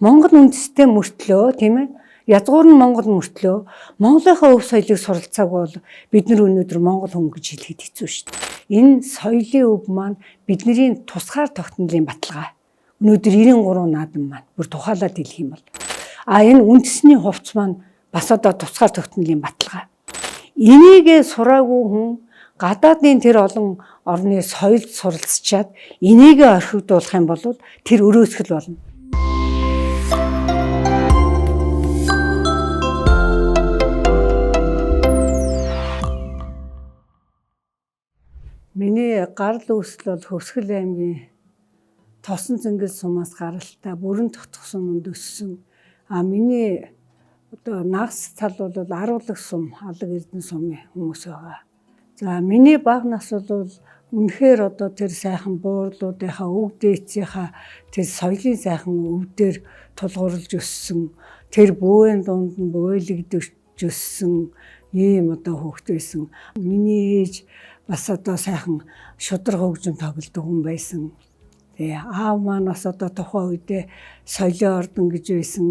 Монгол үндэстэй мөртлөө тийм ээ язгуур нь Монгол мөртлөө Монголынхаа өв соёлыг суралцааг бол бид нар өнөөдөр Монгол хүн гэж хэлэхэд хэцүү шүү дээ. Энэ соёлын өв маань бидний тусгаар тогтнолын баталгаа. Өнөөдөр 93 наадам маань бүр тухайлаад хэлэх юм бол энэ үндэсний хувцс маань бас одоо тусгаар тогтнолын баталгаа. Энийг сураагүй хүн гадаадын тэр олон орны соёлд суралцчаад энийг орхигдуулах юм бол тэр өрөөсгөл болно. Миний гарал үүсэл бол Хөвсгөл аймгийн Тосон Цэнгэл сумаас гаралтай бүрэн тогтох суманд өссөн. Миний одоо нагас тал бол Аруулаг сум, Алаг Эрдэнэ сумын хүмүүс байгаа. За миний бага нас бол үнэхээр одоо тэр сайхан буурлуудынхаа өв дээцийнхаа тэр соёлын сайхан өвдөр тулгуурлаж өссөн. Тэр бөөний дунд нь бөөлөгдөж өссөн ийм одоо хүүхэд байсан. Миний ээж бас одоо сайхан шудраг хөгжим тоглодог хүн байсан. Тэгээ аав маань бас одоо тухайн үедээ соёлын ордон гэж байсан.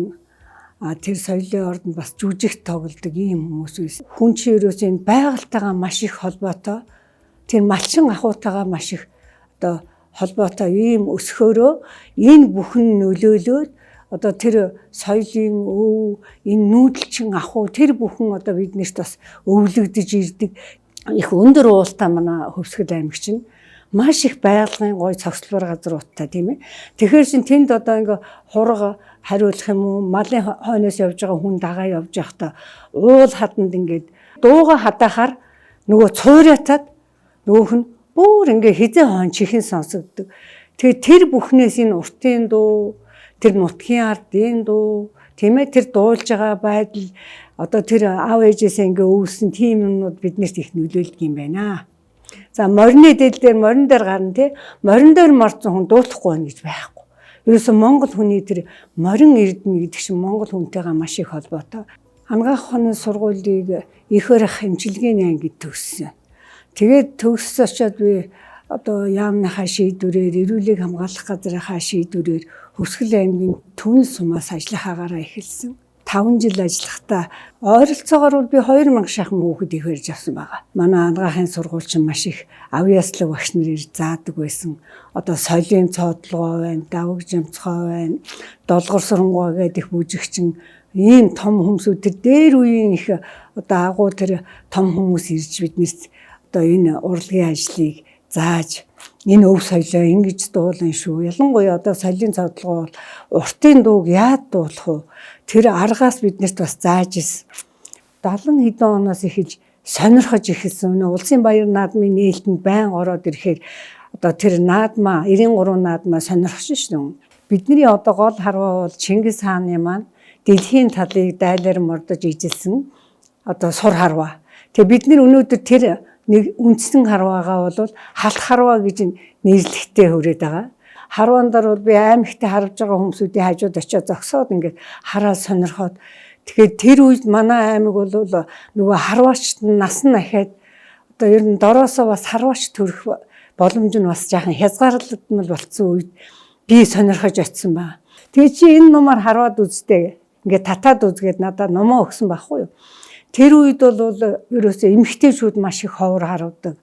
Тэр соёлын ордонд бас жүжигт тоглодог ийм хүмүүс байсан. Хүн чинь ерөөсөө энэ байгальтайгаа маш их холбоотой. Тэр малчин ахуйтайгаа маш их одоо холбоотой ийм өсгөөрөө энэ бүхэн нөлөөлөөд одоо тэр соёлын өв, энэ нүүдэлчин ахуй тэр бүхэн одоо биднэрт бас өвлөгдөж ирдэг. Их өндөр уултаа манай Хөвсгөл аймаг чинь маш их байгалийн гой цогцлбор газруудтай тийм ээ. Тэгэхээр чин тэнд одоо ингээ хурга хариулах юм уу, малын хойноос явж байгаа хүн дагаа явж байхдаа уул хаданд ингээд дууга хадахаар нөгөө цуурайтаад нөгөөх нь бүр ингээ хизээ хон чихэн сонсогддог. Тэгээ тэр бүхнээс энэ уртын дуу, тэр нутгийн ардын дуу, тийм ээ тэр дуулж байгаа байдал одоо тэр аав ээжээсээ ингээ өвсөн тийм юмнууд биднэрт их нөлөөлдөг юм байна. За морины дэл дээр морин дээр гарна тий. Морин дээр морцсон хүн дуулахгүй байна гэж байхгүй. Ерөөсөө Монгол хүний тэр морин эрдэнэ гэдэг чинь Монгол хүнтэйгээ маш их холбоотой. Анагаах ухааны сургуулийг ихэр хэмжилгээний ангид төгссөн. Тэгээд төгссөн очоод би одоо яамныхаа шийдвэрээр эрүүлэг хамгаалах газрынхаа шийдвэрээр Хөвсгөл аймгийн Түнэл сумаас ажиллахаагаараа эхэлсэн. 5 жил ажиллахдаа ойролцоогоор би 2000 шахан хүүхэд их барьж авсан байгаа. Манай анагаахын сургууль чинь маш их авьяаслаг багш нар ирж заадаг байсан. Одоо соёлын цоодлогоо байна, давг жамцгой байна, долгор сурангаа гэдэг бүжигчин ийм том хүмүүсүүд тэр дээр үеийн их одоо агуу тэр том хүмүүс ирж биднээс одоо энэ урлагийн ажлыг зааж энэ өв соёлоо ингэж дуулна шүү. Ялангуяа одоо соёлын цоодлогоо бол уртын дууг яад дуулах вэ? Тэр аргаас биднэрт бас зааж ирсэн. 70 хэдэн оноос эхэлж сонирхож эхэлсэн. Улсын баяр наадмын нээлтэнд байн ороод ирэхээр одоо тэр наадмаа 93 наадмаа сонирхсон шүү. Бидний одоо гол харваа бол Чингис хааны маань дэлхийн талыг дайлаар мордож ижилсэн одоо сур харваа. Тэгээ бид нар өнөөдөр тэр нэг үндсэн харваагаа бол халт харваа гэж нэрлэхтэй хүрээд байгаа. Харваан дээр бол би аймагтаа харж байгаа хүмүүсүүдийн хажууд очиод зогсоод ингээд хараад сонирхоод тэгэхээр тэр үед манай аймаг бол нөгөө харваачт нас нь ахаад одоо ер нь дороосоо бас харваач төрөх боломж нь бас жаахан хязгаарлагдмал болцсон үед би сонирхож очисон байна. Тэгээ чи энэ номоор харваад үзтээ ингээд татаад үзгээд надад номоо өгсөн байхгүй юу? Тэр үед бол ерөөсөө эмэгтэйчүүд маш их ховор харуудаг.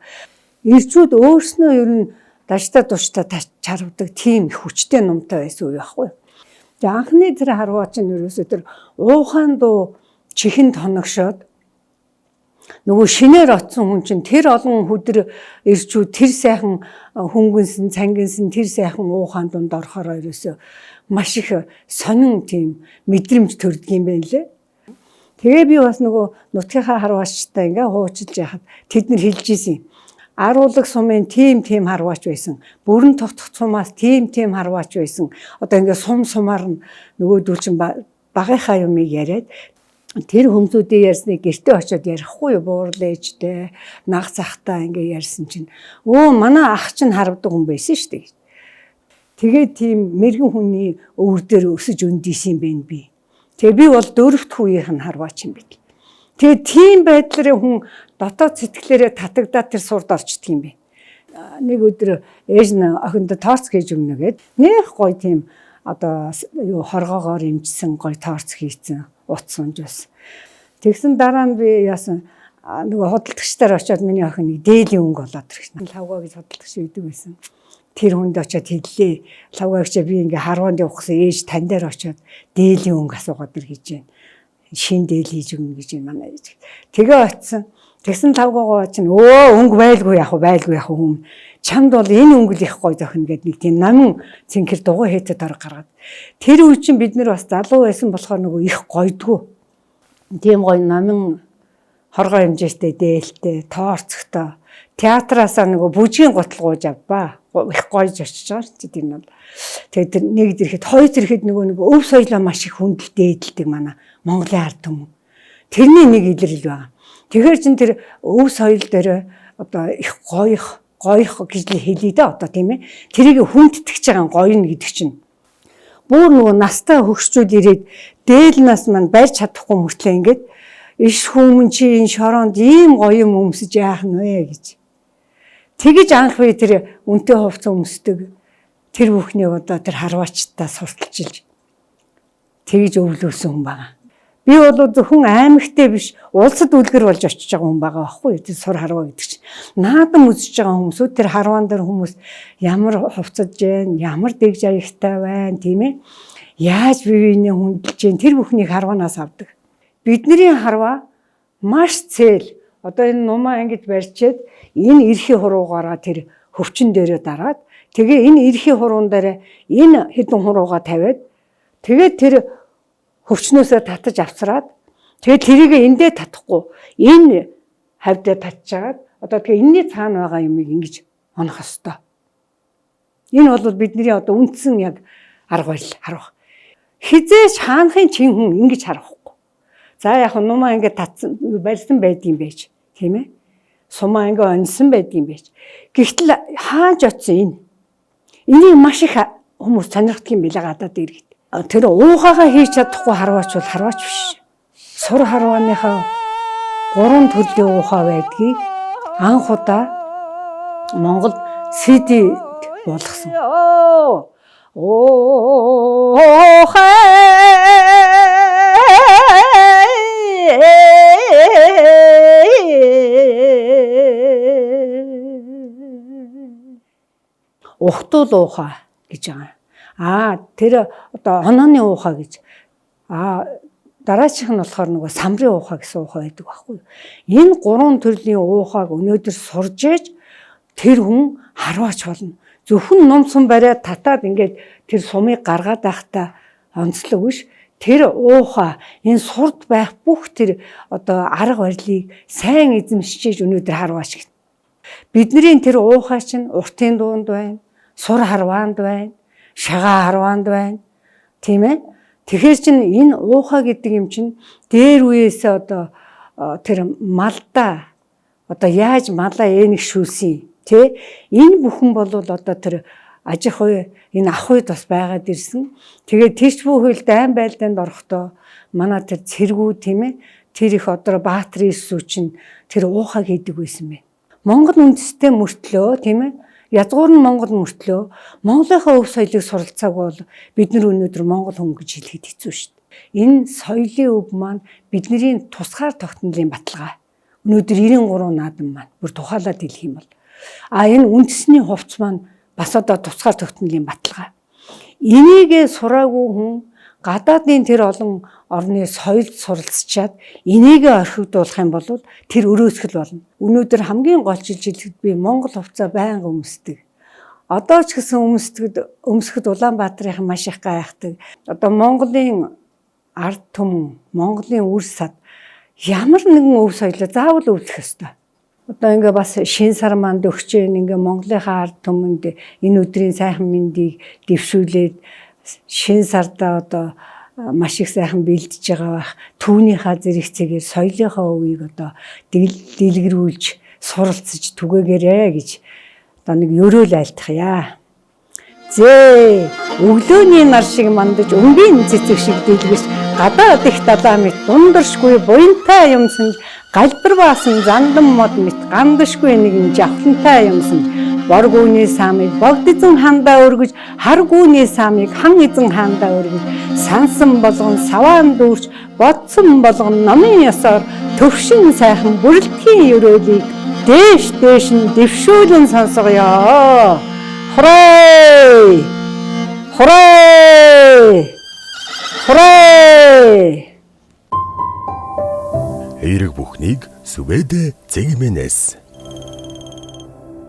Ирчүүд өөрснөө ер нь дажтай душтай чарвдаг тийм их хүчтэй номтой байсан үе байхгүй юу? Тэгээ анхны тэр харваа чинь ерөөсөө тэр уухаан дуу чихэнд хоногшоод нөгөө шинээр оцсон хүн чинь тэр олон хөдөр ирчүүд тэр сайхан хөнгөнсөн, цангинсэн тэр сайхан уухаан дунд орохоор ерөөсөө маш их сонин тийм мэдрэмж төрдөг юм байна лээ. Тэгээ би бас нөгөө нутгийнхаа харваачтай ингээ хуучилж яхад тэд нар хэлж ийсэн. Аруулаг сумын тийм харваач байсан. Бүрэн тогтох сумаас тийм харваач байсан. Одоо ингээ сумаар нь нөгөөдөл чинь багынхаа юмыг яриад тэр хүмүүсүүдийн ярьсныг гэртээ очиод ярихгүй юу буурал ээжтэй, наг захтай ингээ ярьсан чинь манай ах чинь харвдаг хүн байсан шүү дээ. Тэгээд тийм мэрэгэн хүний өвөр дээр өсөж өндийсэн юм бэ би. Тэгээ би бол дөрөвт үеийнх нь харваач юм бит. Тэгээ тийм байдлаар хүн дотоод сэтгэлээрээ татагдаад тэр сурд орчдөг юм бэ. Нэг өдөр ээж нь охиндоо тооц хийж өгнө гээд нэх гоё тийм одоо юу хоргоогоор имжсэн гой торц хийцэн утас унжуулсан. Тэгсэн дараа нь би яасан нөгөө худалдагчдаар очиод миний охин нэг дээлийн өнгө олоод ирсэн. Лавга гэж худалдагч үйдэг байсан. Тэр хүнд очиод хэллээ. Лавгаагч би ингээ харванд явахсан ээж тань дээр очиод дээлийн өнгө асуугаад ир гэж байна. Шин дээл хийж өгнө гэж манай ээж. Тэгээ очисон. Тэгсэн лавгаагаа чинь өнгө байлгүй яах вэ чамд бол энэ өнгө л их гоё зохино гэдэг нэг тийм намын цэнхэр дугуй хээтэд орог гаргаад. Тэр үе чинь бид нар бас залуу байсан болохоор нөгөө их гойдгоо. Тийм гоё намын хоргоо хэмжээтэй дээлтэй тоорцогтой театраасаа нөгөө бүжгийн гутлгууж авбаа их гойж очиж байгаа ч тийм бол тэгээд нэг ирэхэд хоёр ирэхэд нөгөө өв соёлоо маш их хүндэлтэй эдэлдэг манай Монголын ард түмэн тэрний нэг илрэл байгаа. Тэгэхээр чин тэр өв соёл дээр одоо их гоёх гэж л хэлээ дээ одоо тийм ээ тэрийг хүндэтгэж байгаа гоёно гэдэг чинь бүр нөгөө настай хөгшчүүд ирээд дээл нас маань барьж чадахгүй мөртлөө ингээд иш хүмүн чи энэ шороонд ийм гоё юм өмсөж яах нь вэ гэж. Тэгэж анх би тэр үнтэй хувцас өмсдөг тэр бүхнийг одоо тэр харваачтаа сурталчилж тэгэж өвлөөсөн хүн байгаа. Би бол зөвхөн аймагтай биш улсад үлгэр болж очиж байгаа хүн байгаа байхгүй юу? Сур харваа гэдэг чинь. Наадам үзэж байгаа хүмүүсүүд тэр харваан дээр хүмүүс ямар хувцаж байна, ямар дэгж аягтай байна тийм ээ. Яаж бивийнээ хүндэлж байна тэр бүхнийг харваанаас авдаг. Бидний харваа маш цээл. Одоо энэ нумаа ингэж барьчаад энэ эрхий хуруугаараа тэр хөвчин дээрээ дараад тэгээ энэ эрхий хуруун дээр энэ хэдэн хуруугаа тавиад тэгээд тэр хөвчнөөсөө татаж авсраад тэгээд тэрийг эндээ татахгүй энэ хавьдаа татчихад одоо тэгээ энэний цаана байгаа юмыг ингэж онох ёстой. Энэ бол бидний одоо үндсэн яг арга барил харах. Хизээш хаанхын чин хүн ингэж харахгүй. За яг нумаа ингээд татсан барьсан байдгийн байж тийм ээ. Сумаа ингээд онсон байдгийн байж. Гэхдээ хаанч очсон энэ. Энийг маш их хүмүүс сонирхдаг юм билээ гадаад иргэд. Тэр уухагаа хийж чадахгүй харваач бол харваач биш. Сур харвааныхаа 3 төрлийн уухаа байдгийг анх удаа Монгол CD болгосон. Ухтуул уухаа гэж байгаа. Тэр одоо онооны уухаа гэж. Дараачих нь болохоор нөгөө самрын уухаа гэсэн уухаа байдаг байхгүй юу. Энэ 3 төрлийн уухааг өнөөдөр сурж ээж тэр хүн харваач болно. Зөвхөн ном сум бариад татаад ингээд тэр сумыг гаргаад байхдаа онцлог биш. Тэр уухаа энэ сурд байх бүх тэр одоо арга барилыг сайн эзэмшиж өнөөдөр харваач гэнэ. Бидний тэр уухаа чинь уртын дуунд байна, сур харваанд байна, шагаа харваанд байна. Тийм ээ? Тэгэхээр чин энэ уухаа гэдэг юм чинь дээр үеэсээ одоо тэр малдаа одоо яаж малаа энийг шүүсэн тий энэ бүхэн бол одоо тэр аж ахуй энэ ахуйд бас байгаад ирсэн. Тэгээд тэрч бүхэл дайн байлдаанд орохдоо манай тэр цэргүү тийм ээ тэр их одоо Баатарын эсүү чинь тэр уухаг хийдэг байсан бэ. Монгол үндэстэй мөртлөө тийм ээ язгуур нь Монгол мөртлөө Монголынхаа өв соёлыг суралцааг бол бид нар өнөөдөр Монгол хүн гэж хэлэхэд хэцүү шүү дээ. Энэ соёлын өв маань бидний тусгаар тогтнолын баталгаа. Өнөөдөр 93 наадам маань бүр тухайлаад хэлэх юм бол энэ үндэсний хувцс маань бас одоо тусгаар тогтнолын баталгаа. Энийг сураагүй хүн гадаадын тэр олон орны соёлд суралцчаад энийг орхигдуулах юм бол тэр өрөөсгөл болно. Өнөөдөр хамгийн гол жилд би Монгол хувцас байнга өмсдөг. Одоо ч гэсэн өмсөхөд Улаанбаатарын маш их гайхдаг. Одоо Монголын ард түмэн, Монголын үр сад ямар нэгэн өв соёлоо заавал өвлөх ёстой. Одоо ингээ бас шин сар манд өгчээ ингээ Монголынхаа ард түмэнд энэ өдрийн сайхан мэндийг дэвшүүлээд шин сарда одоо маш их сайхан бэлдэж байгаа бах түүнийхээ зэрэгцээгээр соёлынхаа өвийг одоо дэлгэрүүлж суралцж түгээгээрэй гэж одоо нэг өрөөл айлтгая. Зээ өглөөний нар шиг мандаж өнгийн цэцэг шиг дэлгэрч гадаад их далаа мэт дундаршгүй буянтай юмсан галбар баасан зандан мод мэт гамдашгүй нэгэн жавхлантай юмсан боргүүний самыг богд эзэн хаандаа өргөж, харгүүний самыг хан эзэн хаандаа өргөж, сансан болгон саваан дүүрч, бодсон болгон номын ёсоор төвшин сайхан бүрэлдэхүүн өрөөлийг дээш нь дэвшүүлэн сонсгоё. Хураа! Хураа! Хураа! Эерэг бүхнийг Сүбэдэ Цэгмэнэс